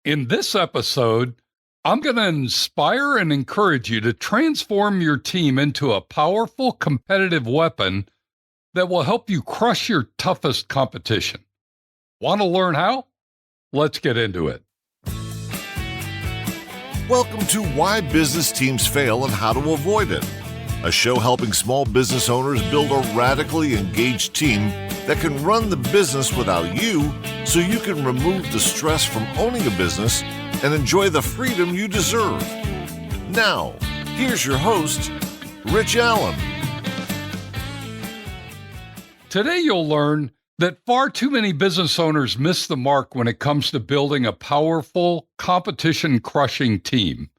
In this episode, I'm going to inspire and encourage you to transform your team into a powerful competitive weapon that will help you crush your toughest competition. Want to learn how? Let's get into it. Welcome to Why Business Teams Fail and How to Avoid It, a show helping small business owners build a radically engaged team that can run the business without you, so you can remove the stress from owning a business and enjoy the freedom you deserve. Now, here's your host, Rich Allen. Today you'll learn that far too many business owners miss the mark when it comes to building a powerful, competition-crushing team.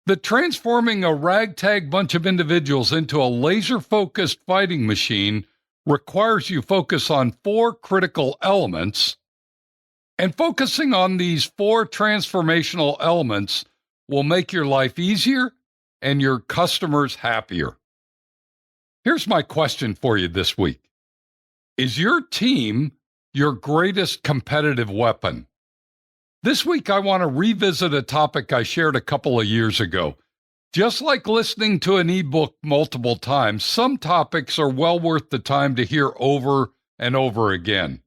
That transforming a ragtag bunch of individuals into a laser-focused fighting machine requires you focus on four critical elements, and focusing on these four transformational elements will make your life easier and your customers happier. Here's my question for you this week. Is your team your greatest competitive weapon? This week, I want to revisit a topic I shared a couple of years ago. Just like listening to an ebook multiple times, some topics are well worth the time to hear over and over again.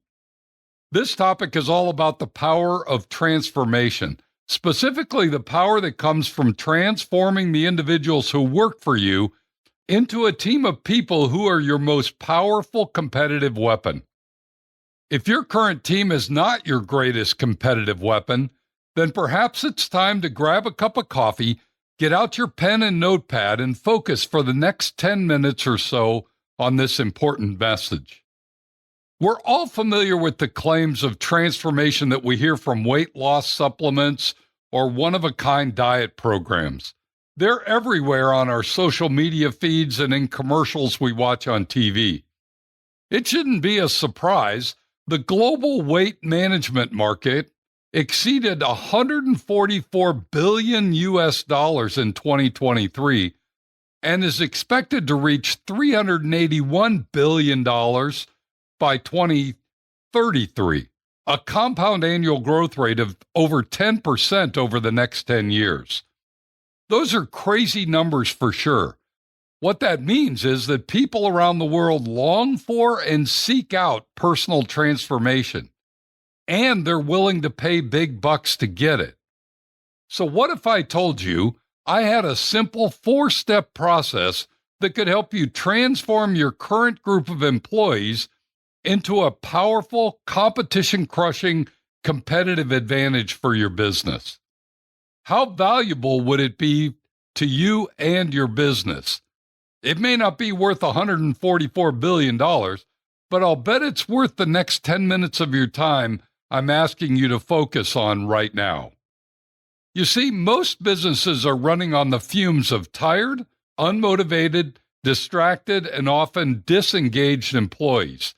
This topic is all about the power of transformation, specifically the power that comes from transforming the individuals who work for you into a team of people who are your most powerful competitive weapon. If your current team is not your greatest competitive weapon, then perhaps it's time to grab a cup of coffee, get out your pen and notepad, and focus for the next 10 minutes or so on this important message. We're all familiar with the claims of transformation that we hear from weight loss supplements or one-of-a-kind diet programs. They're everywhere on our social media feeds and in commercials we watch on TV. It shouldn't be a surprise. The global weight management market exceeded $144 billion in 2023 and is expected to reach $381 billion by 2033, a compound annual growth rate of over 10% over the next 10 years. Those are crazy numbers for sure. What that means is that people around the world long for and seek out personal transformation, and they're willing to pay big bucks to get it. So what if I told you I had a simple 4-step process that could help you transform your current group of employees into a powerful, competition-crushing competitive advantage for your business? How valuable would it be to you and your business? It may not be worth $144 billion, but I'll bet it's worth the next 10 minutes of your time I'm asking you to focus on right now. You see, most businesses are running on the fumes of tired, unmotivated, distracted, and often disengaged employees,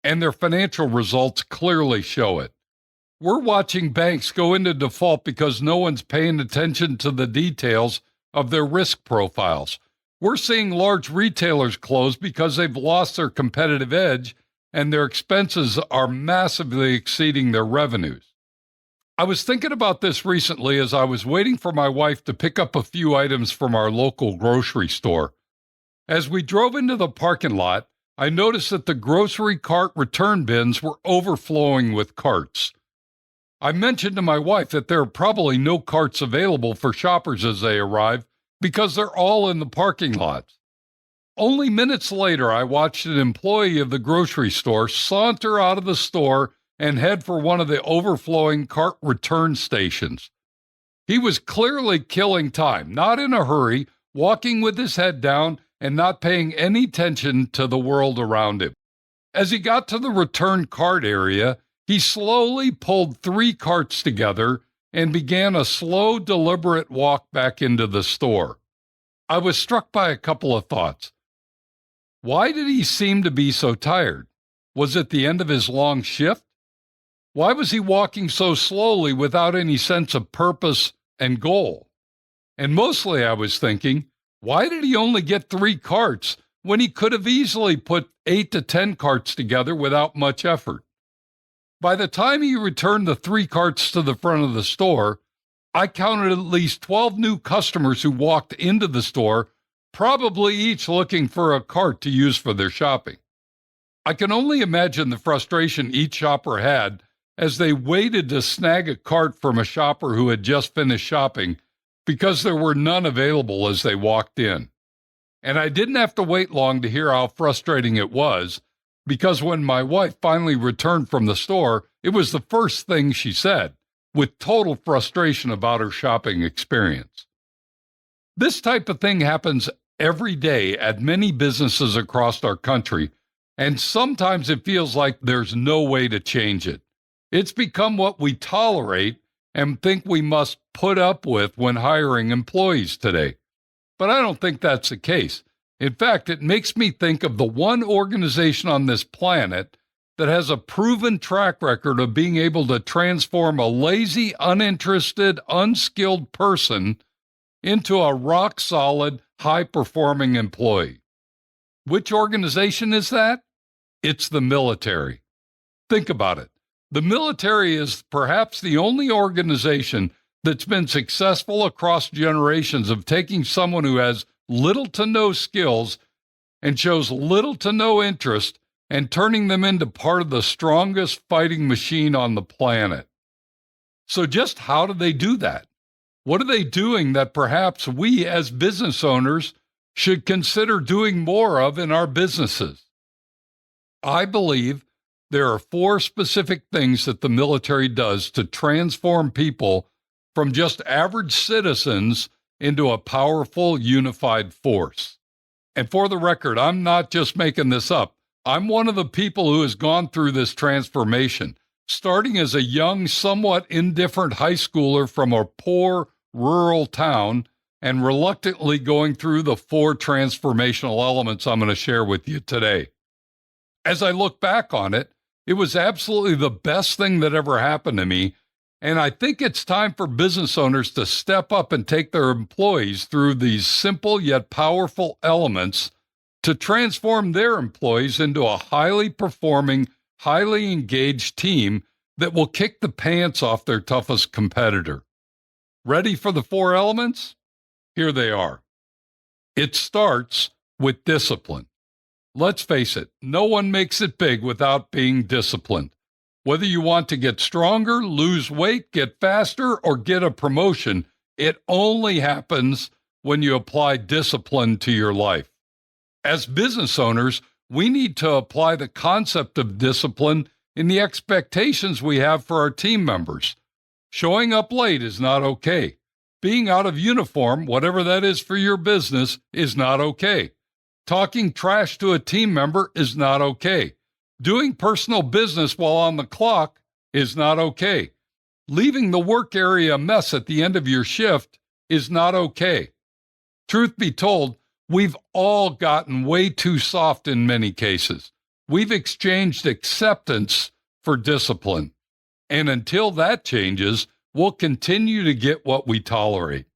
and their financial results clearly show it. We're watching banks go into default because no one's paying attention to the details of their risk profiles. We're seeing large retailers close because they've lost their competitive edge and their expenses are massively exceeding their revenues. I was thinking about this recently as I was waiting for my wife to pick up a few items from our local grocery store. As we drove into the parking lot, I noticed that the grocery cart return bins were overflowing with carts. I mentioned to my wife that there are probably no carts available for shoppers as they arrive because they're all in the parking lots. Only minutes later, I watched an employee of the grocery store saunter out of the store and head for one of the overflowing cart return stations. He was clearly killing time, not in a hurry, walking with his head down and not paying any attention to the world around him. As he got to the return cart area, he slowly pulled 3 carts together and began a slow, deliberate walk back into the store. I was struck by a couple of thoughts. Why did he seem to be so tired? Was it the end of his long shift? Why was he walking so slowly without any sense of purpose and goal? And mostly I was thinking, why did he only get 3 carts when he could have easily put 8 to 10 carts together without much effort? By the time he returned the 3 carts to the front of the store, I counted at least 12 new customers who walked into the store, probably each looking for a cart to use for their shopping. I can only imagine the frustration each shopper had as they waited to snag a cart from a shopper who had just finished shopping because there were none available as they walked in. And I didn't have to wait long to hear how frustrating it was, because when my wife finally returned from the store, it was the first thing she said, with total frustration about her shopping experience. This type of thing happens every day at many businesses across our country, and sometimes it feels like there's no way to change it. It's become what we tolerate and think we must put up with when hiring employees today. But I don't think that's the case. In fact, it makes me think of the one organization on this planet that has a proven track record of being able to transform a lazy, uninterested, unskilled person into a rock-solid, high-performing employee. Which organization is that? It's the military. Think about it. The military is perhaps the only organization that's been successful across generations of taking someone who has little to no skills and shows little to no interest and turning them into part of the strongest fighting machine on the planet. So just how do they do that? What are they doing that perhaps we as business owners should consider doing more of in our businesses? I believe there are 4 specific things that the military does to transform people from just average citizens into a powerful, unified force. And for the record, I'm not just making this up. I'm one of the people who has gone through this transformation, starting as a young, somewhat indifferent high schooler from a poor, rural town, and reluctantly going through the 4 transformational elements I'm going to share with you today. As I look back on it, it was absolutely the best thing that ever happened to me, and I think it's time for business owners to step up and take their employees through these simple yet powerful elements to transform their employees into a highly performing, highly engaged team that will kick the pants off their toughest competitor. Ready for the 4 elements? Here they are. It starts with discipline. Let's face it, no one makes it big without being disciplined. Whether you want to get stronger, lose weight, get faster, or get a promotion, it only happens when you apply discipline to your life. As business owners, we need to apply the concept of discipline in the expectations we have for our team members. Showing up late is not okay. Being out of uniform, whatever that is for your business, is not okay. Talking trash to a team member is not okay. Doing personal business while on the clock is not okay. Leaving the work area a mess at the end of your shift is not okay. Truth be told, we've all gotten way too soft in many cases. We've exchanged acceptance for discipline. And until that changes, we'll continue to get what we tolerate.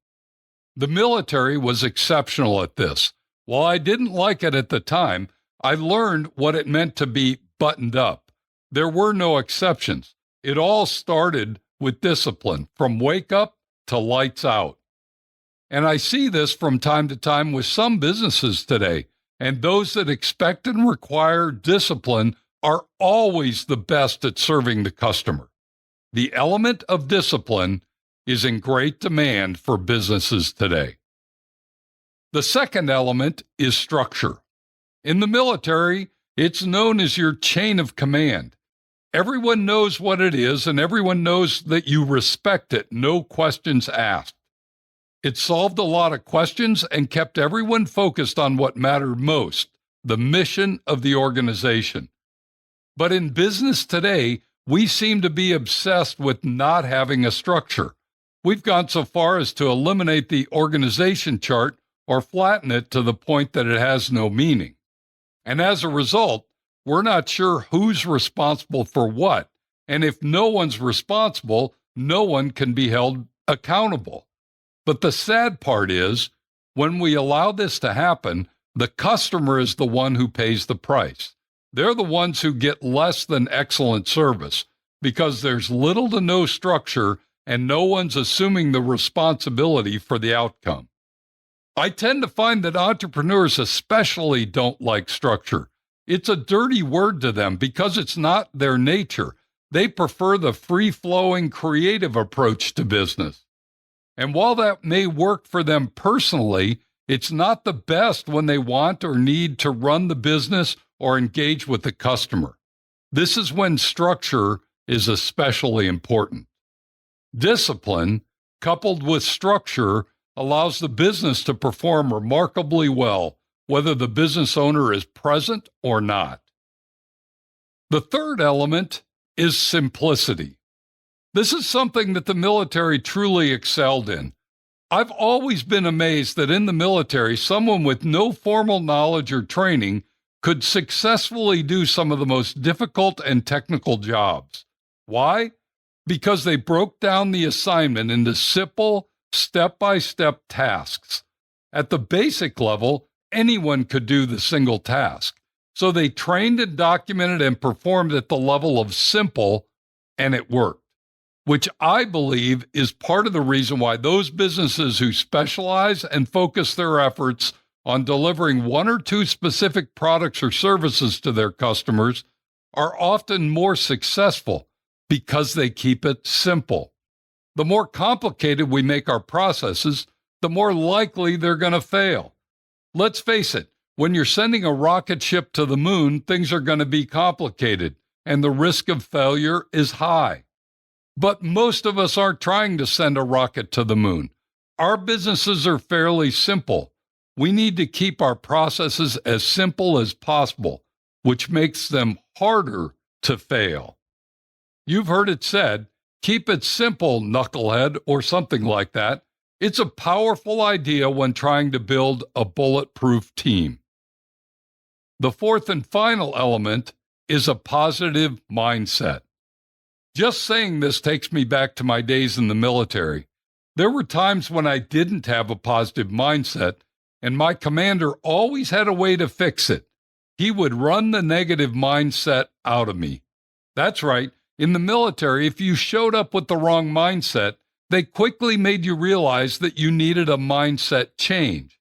The military was exceptional at this. While I didn't like it at the time, I learned what it meant to be buttoned up. There were no exceptions. It all started with discipline, from wake up to lights out. And I see this from time to time with some businesses today, and those that expect and require discipline are always the best at serving the customer. The element of discipline is in great demand for businesses today. The second element is structure. In the military, it's known as your chain of command. Everyone knows what it is, and everyone knows that you respect it, no questions asked. It solved a lot of questions and kept everyone focused on what mattered most, the mission of the organization. But in business today, we seem to be obsessed with not having a structure. We've gone so far as to eliminate the organization chart or flatten it to the point that it has no meaning. And as a result, we're not sure who's responsible for what, and if no one's responsible, no one can be held accountable. But the sad part is, when we allow this to happen, the customer is the one who pays the price. They're the ones who get less than excellent service, because there's little to no structure and no one's assuming the responsibility for the outcome. I tend to find that entrepreneurs especially don't like structure. It's a dirty word to them because it's not their nature. They prefer the free-flowing, creative approach to business. And while that may work for them personally, it's not the best when they want or need to run the business or engage with the customer. This is when structure is especially important. Discipline, coupled with structure, allows the business to perform remarkably well, whether the business owner is present or not. The third element is simplicity. This is something that the military truly excelled in. I've always been amazed that in the military, someone with no formal knowledge or training could successfully do some of the most difficult and technical jobs. Why? Because they broke down the assignment into simple, step-by-step tasks. At the basic level, anyone could do the single task. So they trained and documented and performed at the level of simple, and it worked, which I believe is part of the reason why those businesses who specialize and focus their efforts on delivering one or two specific products or services to their customers are often more successful because they keep it simple. The more complicated we make our processes, the more likely they're going to fail. Let's face it, when you're sending a rocket ship to the moon, things are going to be complicated, and the risk of failure is high. But most of us aren't trying to send a rocket to the moon. Our businesses are fairly simple. We need to keep our processes as simple as possible, which makes them harder to fail. You've heard it said, keep it simple, knucklehead, or something like that. It's a powerful idea when trying to build a bulletproof team. The fourth and final element is a positive mindset. Just saying this takes me back to my days in the military. There were times when I didn't have a positive mindset, and my commander always had a way to fix it. He would run the negative mindset out of me. That's right. In the military, if you showed up with the wrong mindset, they quickly made you realize that you needed a mindset change.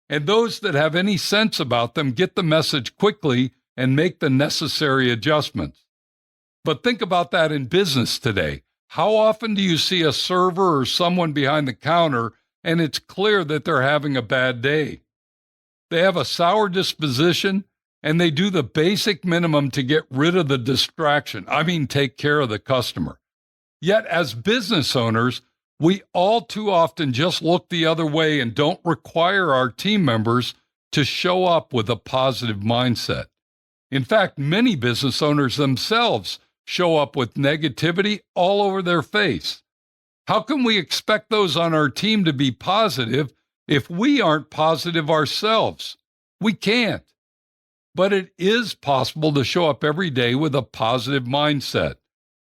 And those that have any sense about them get the message quickly and make the necessary adjustments. But think about that in business today. How often do you see a server or someone behind the counter and it's clear that they're having a bad day? They have a sour disposition and they do the basic minimum to get rid of the distraction. Take care of the customer. Yet as business owners, we all too often just look the other way and don't require our team members to show up with a positive mindset. In fact, many business owners themselves show up with negativity all over their face. How can we expect those on our team to be positive if we aren't positive ourselves? We can't. But it is possible to show up every day with a positive mindset.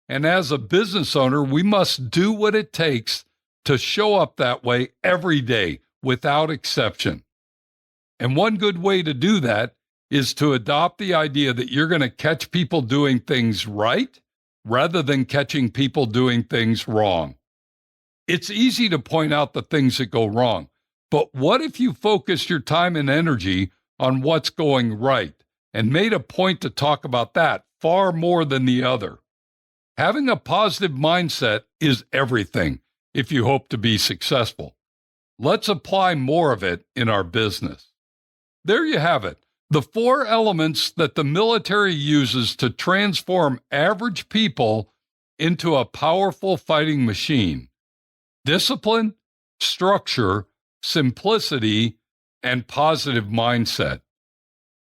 And as a business owner, we must do what it takes to show up that way every day without exception. And one good way to do that is to adopt the idea that you're going to catch people doing things right rather than catching people doing things wrong. It's easy to point out the things that go wrong, but what if you focus your time and energy on what's going right and made a point to talk about that far more than the other? Having a positive mindset is everything if you hope to be successful. Let's apply more of it in our business. There you have it. The 4 elements that the military uses to transform average people into a powerful fighting machine: discipline, structure, simplicity, and positive mindset.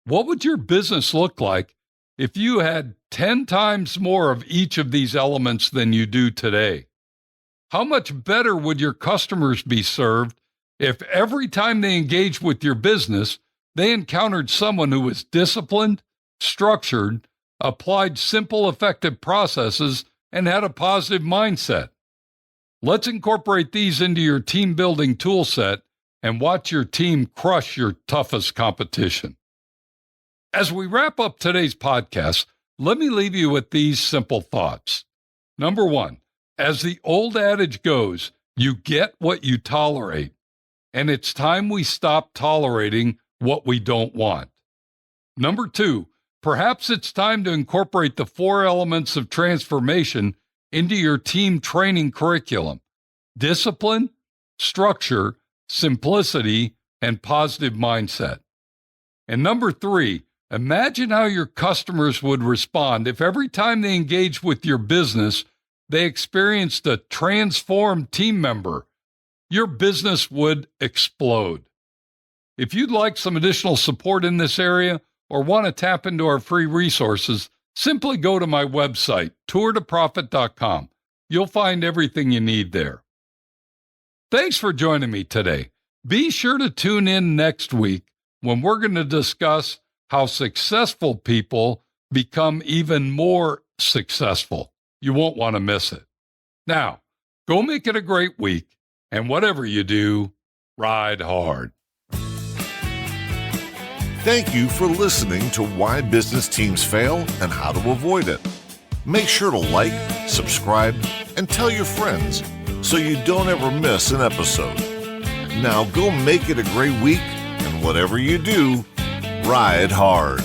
What would your business look like if you had 10 times more of each of these elements than you do today? How much better would your customers be served if every time they engaged with your business, they encountered someone who was disciplined, structured, applied simple, effective processes, and had a positive mindset? Let's incorporate these into your team building tool set and watch your team crush your toughest competition. As we wrap up today's podcast, let me leave you with these simple thoughts. Number one, as the old adage goes, you get what you tolerate, and it's time we stop tolerating what we don't want. Number two, perhaps it's time to incorporate the 4 elements of transformation into your team training curriculum: discipline, structure, simplicity, and positive mindset. And number three, imagine how your customers would respond if every time they engage with your business, they experienced a transformed team member. Your business would explode. If you'd like some additional support in this area or want to tap into our free resources, simply go to my website, tourtoprofit.com. You'll find everything you need there. Thanks for joining me today. Be sure to tune in next week when we're going to discuss how successful people become even more successful. You won't want to miss it. Now, go make it a great week, and whatever you do, ride hard. Thank you for listening to Why Business Teams Fail and How to Avoid It. Make sure to like, subscribe, and tell your friends so you don't ever miss an episode. Now go make it a great week, and whatever you do, ride hard.